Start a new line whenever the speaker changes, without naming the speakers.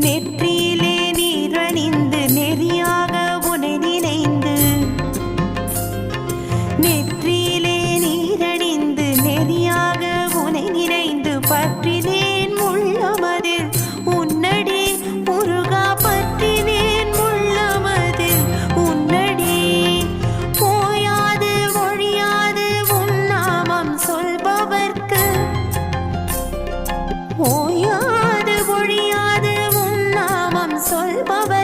நெற்றியிலே நீரணிந்து நெறியாக உனை நினைந்து நெற்றியிலே நீரணிந்து நெறியாக உனை நினைந்து பற்றினேன் உள்ளமதில் உன்னடி முருகா பற்றினேன் உள்ளமதில் உன்னடி போயாது ஒழியாது உன் நாமம் சொல்பவர்க்கு ஓயாது ஒழியாது உன் நாமம் சொல்பவர்